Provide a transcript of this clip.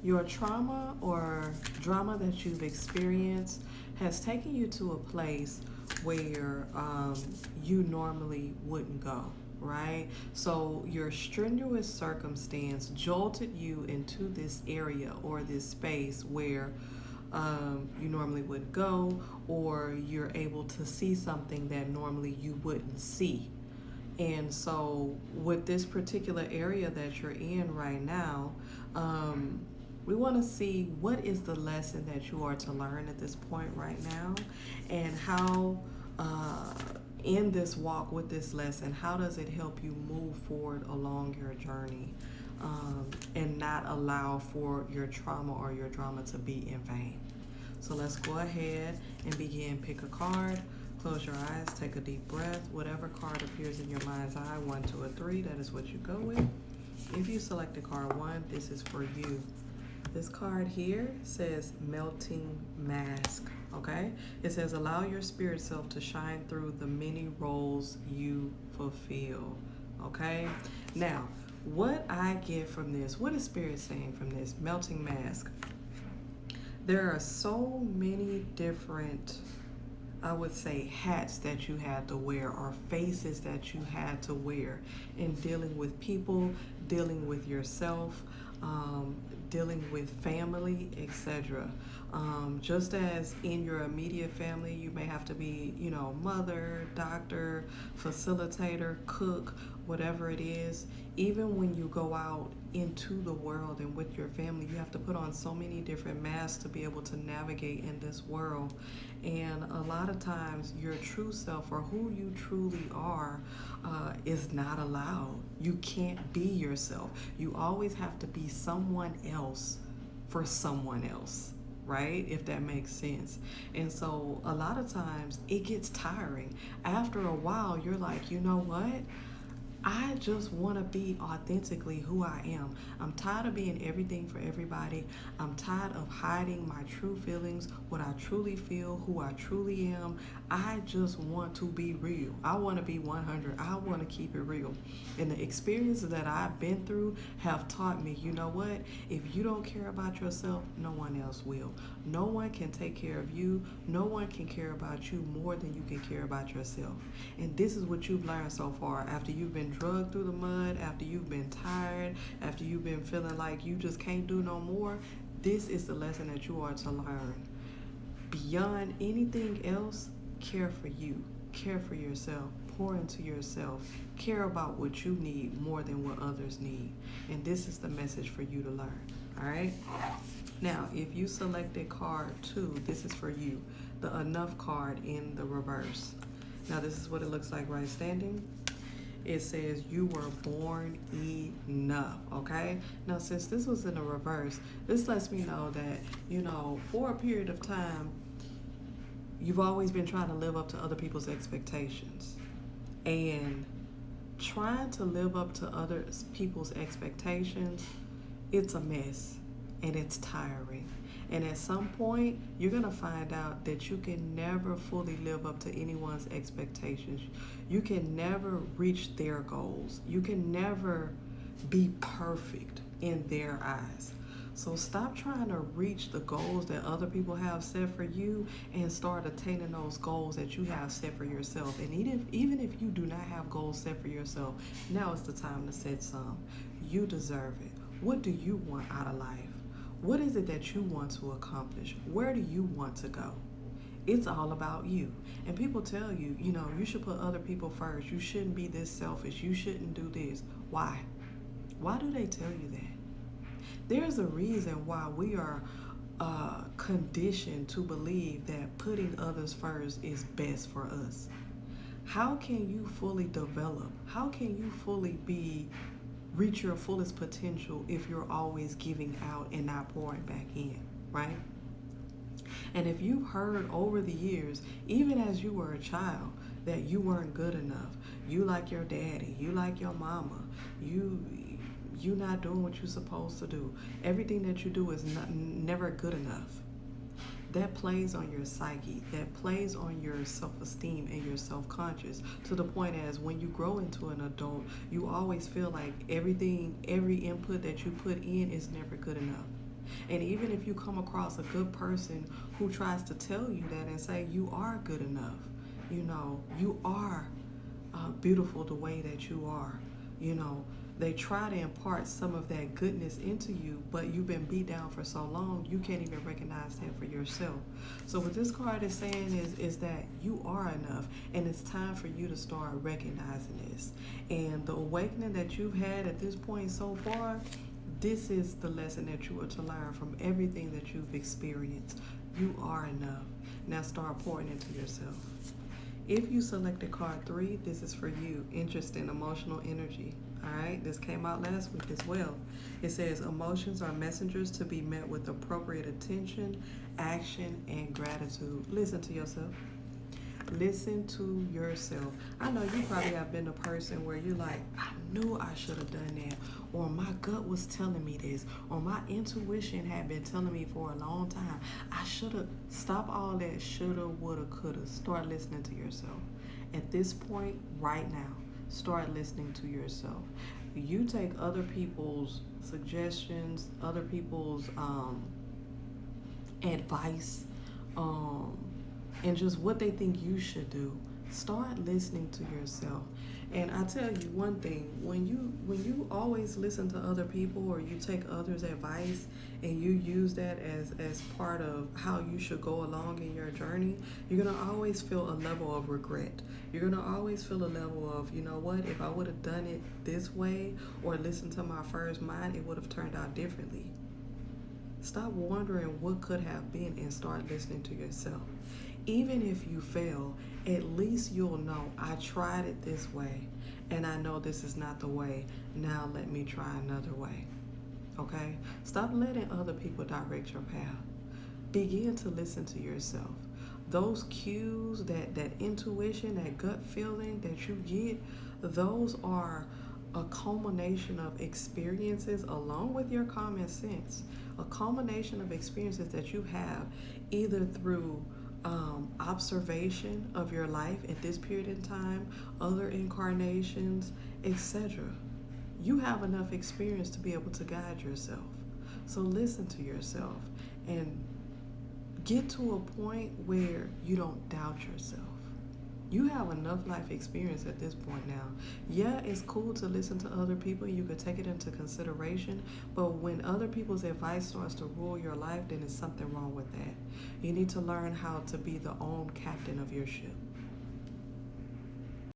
Your trauma or drama that you've experienced has taken you to a place where you normally wouldn't go, right? So your strenuous circumstance jolted you into this area or this space where you normally wouldn't go, or you're able to see something that normally you wouldn't see. And so, with this particular area that you're in right now, we want to see what is the lesson that you are to learn at this point right now, and how, in this walk with this lesson, how does it help you move forward along your journey, and not allow for your trauma or your drama to be in vain. So let's go ahead and begin. Pick a card. Close your eyes, take a deep breath. Whatever card appears in your mind's eye, 1, 2, or 3, that is what you go with. If you selected card 1, this is for you. This card here says melting mask, okay? It says allow your spirit self to shine through the many roles you fulfill, okay? Now, what I get from this, what is spirit saying from this melting mask? There are so many different, I would say, hats that you had to wear, or faces that you had to wear in dealing with people, dealing with yourself, dealing with family, etc. Just as in your immediate family, you may have to be, mother, doctor, facilitator, cook, whatever it is. Even when you go out into the world and with your family, you have to put on so many different masks to be able to navigate in this world. And a lot of times your true self, or who you truly are, is not allowed. You can't be yourself. You always have to be someone else for someone else, right? If that makes sense. And so a lot of times it gets tiring. After a while, you're like, you know what? I just want to be authentically who I am. I'm tired of being everything for everybody. I'm tired of hiding my true feelings, what I truly feel, who I truly am. I just want to be real. I want to be 100. I want to keep it real. And the experiences that I've been through have taught me, you know what? If you don't care about yourself, no one else will. No one can take care of you. No one can care about you more than you can care about yourself. And this is what you've learned so far after you've been drugged through the mud, after you've been tired, after you've been feeling like you just can't do no more. This is the lesson that you are to learn. Beyond anything else, care for you, care for yourself, pour into yourself, care about what you need more than what others need. And this is the message for you to learn. All right? Now, if you selected card 2, this is for you, the enough card in the reverse. Now, this is what it looks like right standing. It says you were born enough, okay? Now, since this was in the reverse, this lets me know that, for a period of time, you've always been trying to live up to other people's expectations. And trying to live up to other people's expectations, it's a mess and it's tiring. And at some point, you're going to find out that you can never fully live up to anyone's expectations. You can never reach their goals. You can never be perfect in their eyes. So stop trying to reach the goals that other people have set for you and start attaining those goals that you have set for yourself. And even if you do not have goals set for yourself, now is the time to set some. You deserve it. What do you want out of life? What is it that you want to accomplish? Where do you want to go? It's all about you. And people tell you, you should put other people first. You shouldn't be this selfish. You shouldn't do this. Why? Why do they tell you that? There's a reason why we are conditioned to believe that putting others first is best for us. How can you fully develop? How can you fully reach your fullest potential if you're always giving out and not pouring back in, right? And if you've heard over the years, even as you were a child, that you weren't good enough, you like your daddy, you like your mama, you're not doing what you're supposed to do, everything that you do is never good enough, that plays on your psyche, that plays on your self-esteem and your self-conscious, to the point as when you grow into an adult, you always feel like every input that you put in is never good enough. And even if you come across a good person who tries to tell you that and say you are good enough, you are beautiful the way that you are, you know, they try to impart some of that goodness into you, but you've been beat down for so long you can't even recognize that for yourself. So what this card is saying is that you are enough, and it's time for you to start recognizing this. And the awakening that you've had at this point so far, this is the lesson that you are to learn from everything that you've experienced. You are enough. Now start pouring into yourself. If you selected card 3, this is for you. Interest in emotional energy. All right, this came out last week as well. It says emotions are messengers to be met with appropriate attention, action, and gratitude. Listen to yourself. Listen to yourself. I know you probably have been a person where you're like, I knew I should have done that, or my gut was telling me this, or my intuition had been telling me for a long time. I should have. Stop all that shoulda, woulda, coulda. Start listening to yourself. At this point, right now, start listening to yourself. You take other people's suggestions, other people's advice, and just what they think you should do. Start listening to yourself. And I tell you one thing, when you always listen to other people, or you take others' advice and you use that as part of how you should go along in your journey, you're gonna always feel a level of regret. You're gonna always feel a level of, you know what, if I would have done it this way or listened to my first mind, it would have turned out differently. Stop wondering what could have been and start listening to yourself. Even if you fail, at least you'll know, I tried it this way and I know this is not the way. Now let me try another way. Okay? Stop letting other people direct your path. Begin to listen to yourself. Those cues, that intuition, that gut feeling that you get, those are a culmination of experiences along with your common sense. A culmination of experiences that you have either through observation of your life at this period in time, other incarnations, etc. You have enough experience to be able to guide yourself. So listen to yourself and get to a point where you don't doubt yourself. You have enough life experience at this point now. Yeah, it's cool to listen to other people. You could take it into consideration. But when other people's advice starts to rule your life, then there's something wrong with that. You need to learn how to be the own captain of your ship.